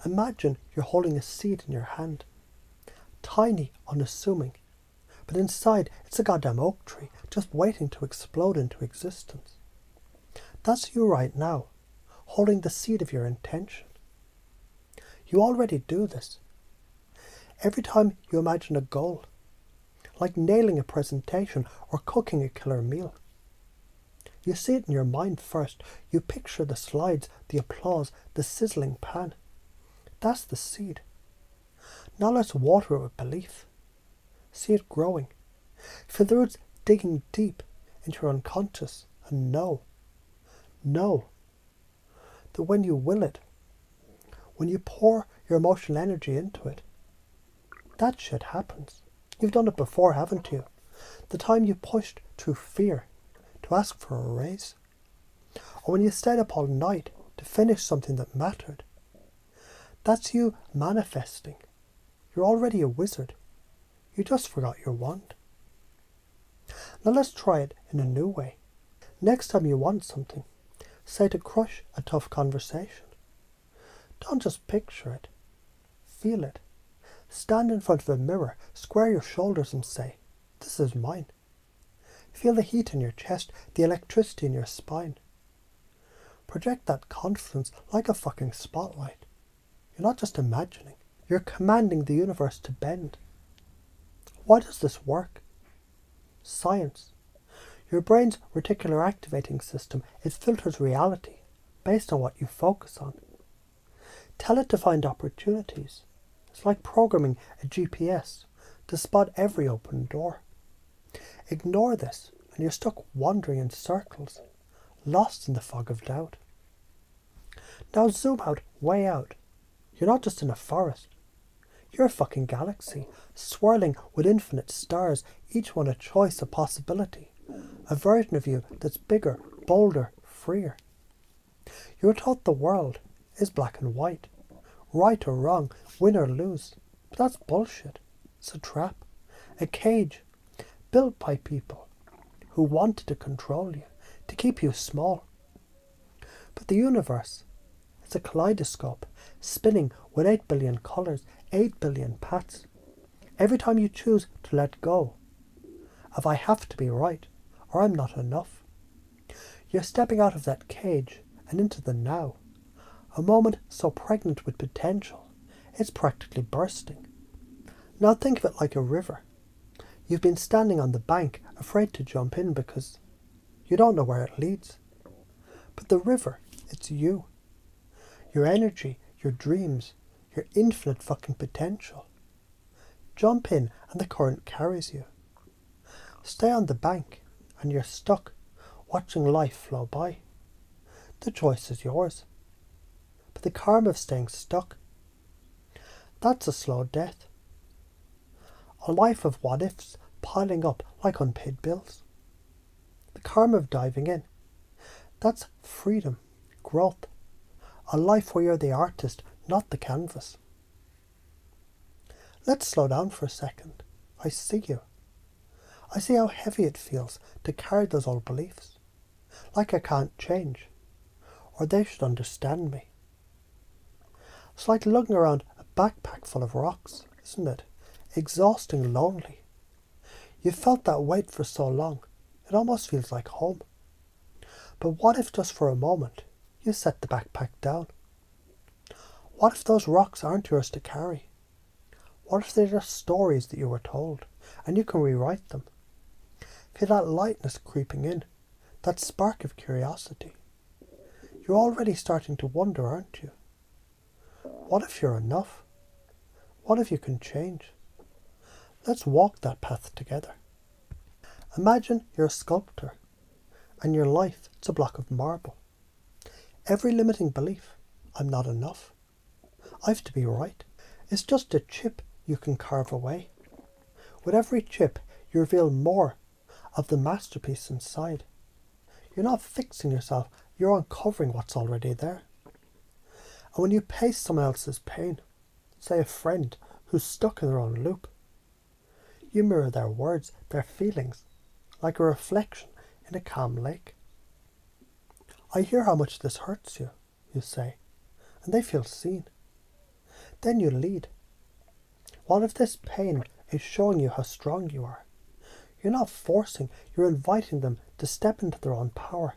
Imagine you're holding a seed in your hand. Tiny, unassuming. But inside, it's a goddamn oak tree, just waiting to explode into existence. That's you right now, holding the seed of your intention. You already do this. Every time you imagine a goal, like nailing a presentation or cooking a killer meal. You see it in your mind first. You picture the slides, the applause, the sizzling pan. That's the seed. Now let's water it with belief. See it growing. Feel the roots digging deep into your unconscious and know that when you will it, when you pour your emotional energy into it, that shit happens. You've done it before, haven't you? The time you pushed through fear to ask for a raise. Or when you stayed up all night to finish something that mattered. That's you manifesting. You're already a wizard. You just forgot your wand. Now let's try it in a new way. Next time you want something, say to crush a tough conversation. Don't just picture it. Feel it. Stand in front of a mirror, square your shoulders and say, "This is mine." Feel the heat in your chest, the electricity in your spine. Project that confidence like a fucking spotlight. You're not just imagining. You're commanding the universe to bend. Why does this work? Science. Your brain's reticular activating system, it filters reality based on what you focus on. Tell it to find opportunities. It's like programming a GPS to spot every open door. Ignore this and you're stuck wandering in circles, lost in the fog of doubt. Now zoom out, way out. You're not just in a forest. You're a fucking galaxy, swirling with infinite stars, each one a choice, a possibility. A version of you that's bigger, bolder, freer. You were taught the world is black and white. Right or wrong, win or lose. But that's bullshit. It's a trap. A cage built by people who wanted to control you, to keep you small. But the universe is a kaleidoscope, spinning with 8 billion colours, 8 billion paths. Every time you choose to let go of "I have to be right" or "I'm not enough," you're stepping out of that cage and into the now. A moment so pregnant with potential, it's practically bursting. Now think of it like a river. You've been standing on the bank, afraid to jump in because you don't know where it leads. But the river, it's you. Your energy, your dreams, your infinite fucking potential. Jump in and the current carries you. Stay on the bank and you're stuck, watching life flow by. The choice is yours. But the karma of staying stuck, that's a slow death. A life of what-ifs piling up like unpaid bills. The karma of diving in, that's freedom, growth. A life where you're the artist, not the canvas. Let's slow down for a second. I see you. I see how heavy it feels to carry those old beliefs. Like I can't change. Or they should understand me. It's like lugging around a backpack full of rocks, isn't it? Exhausting, lonely. You've felt that weight for so long, it almost feels like home. But what if just for a moment you set the backpack down? What if those rocks aren't yours to carry? What if they're just stories that you were told, and you can rewrite them? Feel that lightness creeping in, that spark of curiosity. You're already starting to wonder, aren't you? What if you're enough? What if you can change? Let's walk that path together. Imagine you're a sculptor, and your life is a block of marble. Every limiting belief, "I'm not enough," "I have to be right," is just a chip you can carve away. With every chip, you reveal more of the masterpiece inside. You're not fixing yourself, you're uncovering what's already there. And when you paste someone else's pain, say a friend who's stuck in their own loop, you mirror their words, their feelings, like a reflection in a calm lake. "I hear how much this hurts you," you say, and they feel seen. Then you lead. What if this pain is showing you how strong you are? You're not forcing, you're inviting them to step into their own power,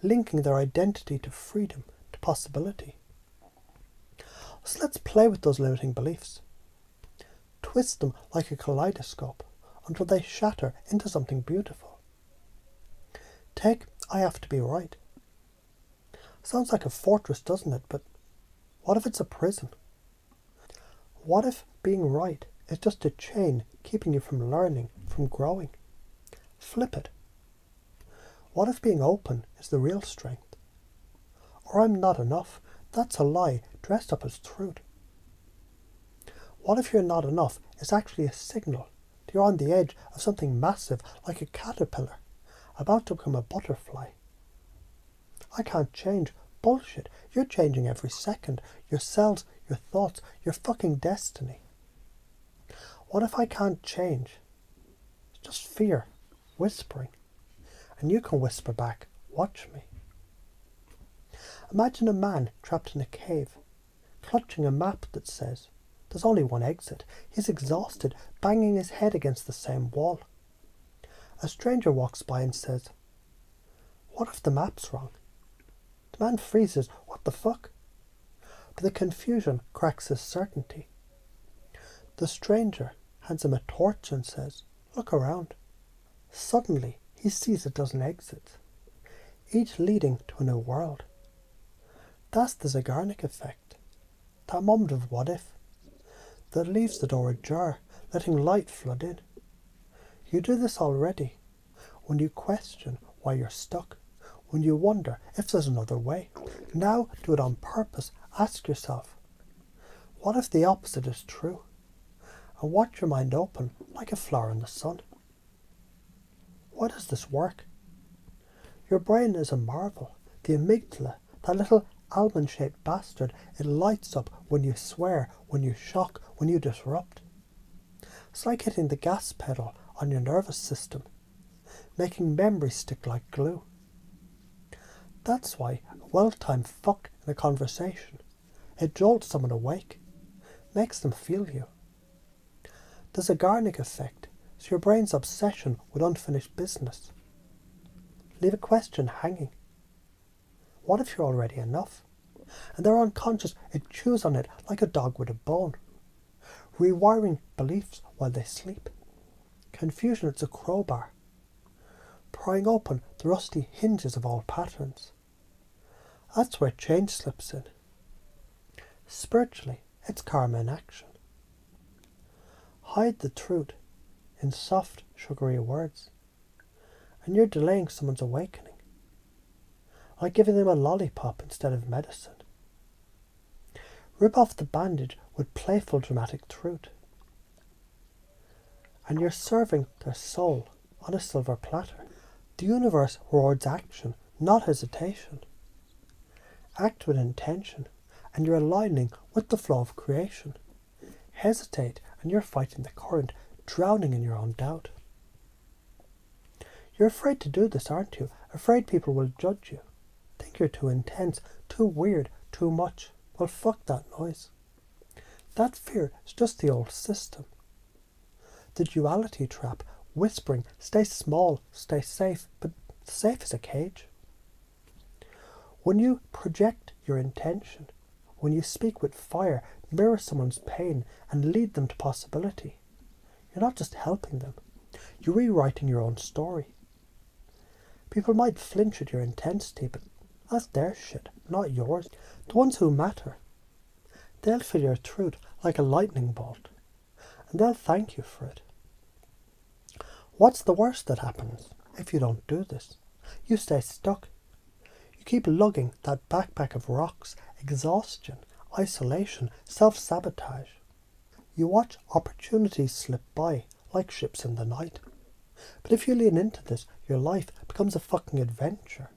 linking their identity to freedom, to possibility. So let's play with those limiting beliefs. Twist them like a kaleidoscope until they shatter into something beautiful. Take, I have to be right. Sounds like a fortress, doesn't it? But what if it's a prison? What if being right is just a chain keeping you from learning, from growing? Flip it. What if being open is the real strength? Or I'm not enough, that's a lie dressed up as truth. What if you're not enough is actually a signal that you're on the edge of something massive, like a caterpillar, about to become a butterfly? I can't change. Bullshit. You're changing every second. Your cells, your thoughts, your fucking destiny. What if I can't change? It's just fear, whispering. And you can whisper back, watch me. Imagine a man trapped in a cave, clutching a map that says, there's only one exit. He's exhausted, banging his head against the same wall. A stranger walks by and says, what if the map's wrong? The man freezes, what the fuck? But the confusion cracks his certainty. The stranger hands him a torch and says, look around. Suddenly, he sees a dozen exits, each leading to a new world. That's the Zeigarnik effect, that moment of what if, that leaves the door ajar, letting light flood in. You do this already, when you question why you're stuck, when you wonder if there's another way. Now do it on purpose. Ask yourself, what if the opposite is true? And watch your mind open like a flower in the sun. Why does this work? Your brain is a marvel. The amygdala, that little almond-shaped bastard, it lights up when you swear, when you shock, when you disrupt. It's like hitting the gas pedal on your nervous system, making memory stick like glue. That's why a well-timed fuck in a conversation, it jolts someone awake, makes them feel you. The Zeigarnik effect is your brain's obsession with unfinished business. Leave a question hanging. What if you're already enough? And they're unconscious, it chews on it like a dog with a bone, rewiring beliefs while they sleep. Confusion, it's a crowbar, prying open the rusty hinges of all patterns. That's where change slips in. Spiritually, it's karma in action. Hide the truth in soft, sugary words, and you're delaying someone's awakening, like giving them a lollipop instead of medicine. Rip off the bandage with playful, dramatic truth, and you're serving their soul on a silver platter. The universe rewards action, not hesitation. Act with intention, and you're aligning with the flow of creation. Hesitate, and you're fighting the current, drowning in your own doubt. You're afraid to do this, aren't you? Afraid people will judge you. Think you're too intense, too weird, too much. Well, fuck that noise. That fear is just the old system. The duality trap, whispering, stay small, stay safe, but safe is a cage. When you project your intention, when you speak with fire, mirror someone's pain and lead them to possibility, you're not just helping them, you're rewriting your own story. People might flinch at your intensity, but that's their shit, not yours. The ones who matter, they'll feel your truth like a lightning bolt, and they'll thank you for it. What's the worst that happens if you don't do this? You stay stuck. You keep lugging that backpack of rocks, exhaustion, isolation, self-sabotage. You watch opportunities slip by like ships in the night. But if you lean into this, your life becomes a fucking adventure.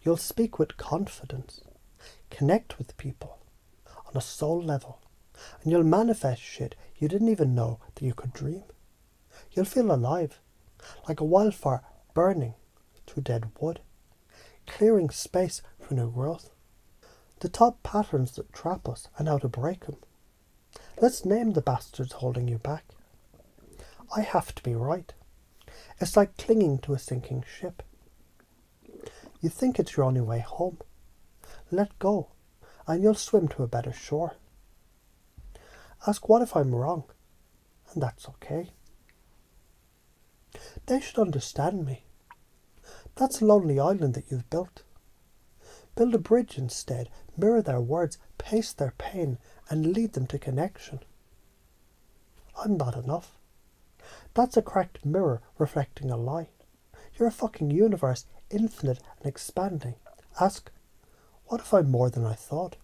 You'll speak with confidence, connect with people on a soul level, and you'll manifest shit you didn't even know that you could dream. You'll feel alive, like a wildfire burning through dead wood, clearing space for new growth. The top patterns that trap us and how to break them. Let's name the bastards holding you back. I have to be right. It's like clinging to a sinking ship. You think it's your only way home. Let go, and you'll swim to a better shore. Ask what if I'm wrong, and that's okay. They should understand me. That's a lonely island that you've built. Build a bridge instead, mirror their words, pace their pain, and lead them to connection. I'm not enough. That's a cracked mirror reflecting a lie. You're a fucking universe, infinite and expanding. Ask, what if I'm more than I thought?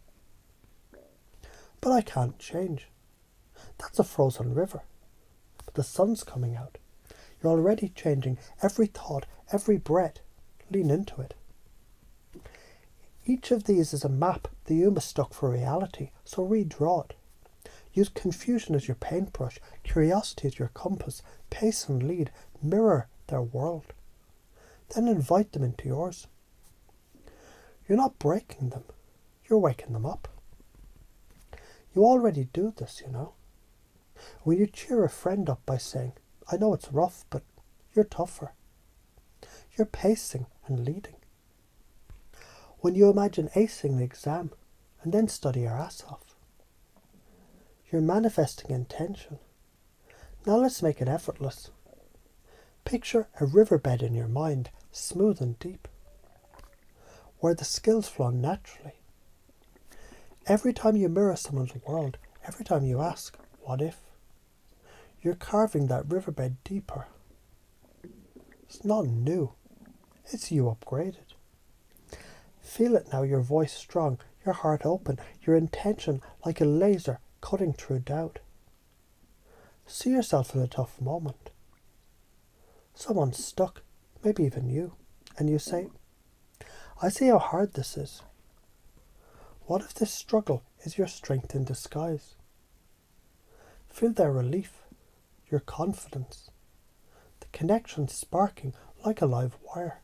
But I can't change. That's a frozen river. But the sun's coming out. You're already changing every thought, every breath. Lean into it. Each of these is a map that you mistook for reality, so redraw it. Use confusion as your paintbrush, curiosity as your compass, pace and lead, mirror their world. Then invite them into yours. You're not breaking them, you're waking them up. You already do this, you know. When you cheer a friend up by saying, I know it's rough, but you're tougher. You're pacing and leading. When you imagine acing the exam and then study your ass off. You're manifesting intention. Now let's make it effortless. Picture a riverbed in your mind, smooth and deep, where the skills flow naturally. Every time you mirror someone's world, every time you ask, what if? You're carving that riverbed deeper. It's not new. It's you upgraded. Feel it now, your voice strong, your heart open, your intention like a laser cutting through doubt. See yourself in a tough moment. Someone's stuck, maybe even you, and you say, I see how hard this is. What if this struggle is your strength in disguise? Feel their relief, your confidence, the connection sparking like a live wire.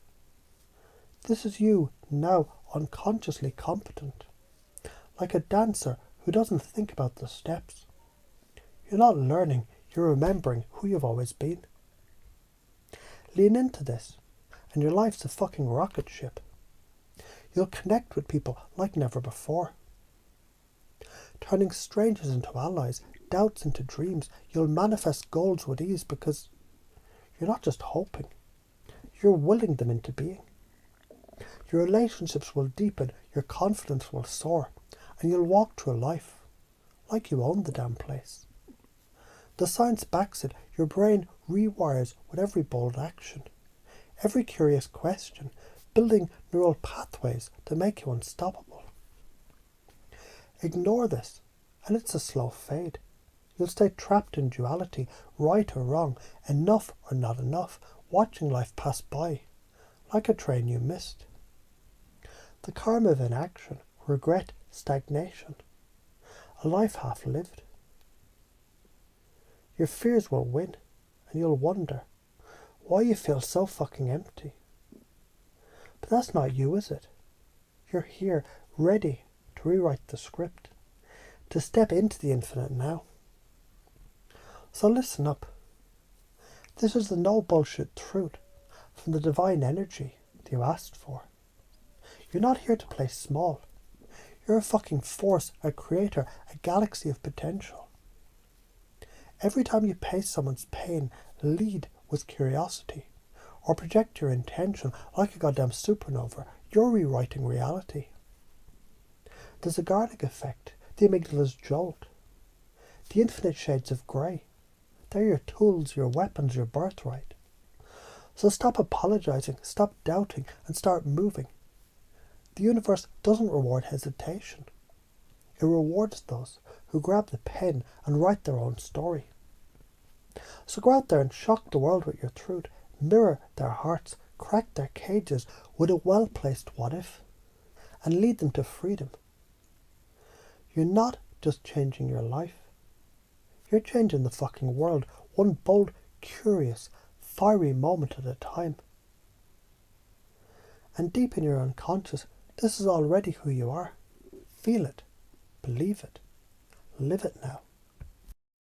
This is you now unconsciously competent, like a dancer who doesn't think about the steps. You're not learning, you're remembering who you've always been. Lean into this, and your life's a fucking rocket ship. You'll connect with people like never before. Turning strangers into allies, doubts into dreams, you'll manifest goals with ease because you're not just hoping, you're willing them into being. Your relationships will deepen, your confidence will soar, and you'll walk through life like you own the damn place. The science backs it, your brain rewires with every bold action, every curious question, building neural pathways to make you unstoppable. Ignore this, and it's a slow fade. You'll stay trapped in duality, right or wrong, enough or not enough, watching life pass by, like a train you missed. The karma of inaction, regret, stagnation, a life half lived. Your fears will win, and you'll wonder why you feel so fucking empty. But that's not you, is it? You're here, ready to rewrite the script, to step into the infinite now. So listen up. This is the no bullshit truth from the divine energy that you asked for. You're not here to play small. You're a fucking force, a creator, a galaxy of potential. Every time you pace someone's pain, lead with curiosity, or project your intention like a goddamn supernova, you're rewriting reality. There's a Garlic effect, the amygdala's jolt, the infinite shades of grey. They're your tools, your weapons, your birthright. So stop apologizing, stop doubting, and start moving. The universe doesn't reward hesitation. It rewards those who grab the pen and write their own story. So go out there and shock the world with your truth, mirror their hearts, crack their cages with a well-placed what if, and lead them to freedom. You're not just changing your life. You're changing the fucking world, one bold, curious, fiery moment at a time. And deep in your unconscious, this is already who you are. Feel it. Believe it. Live it now.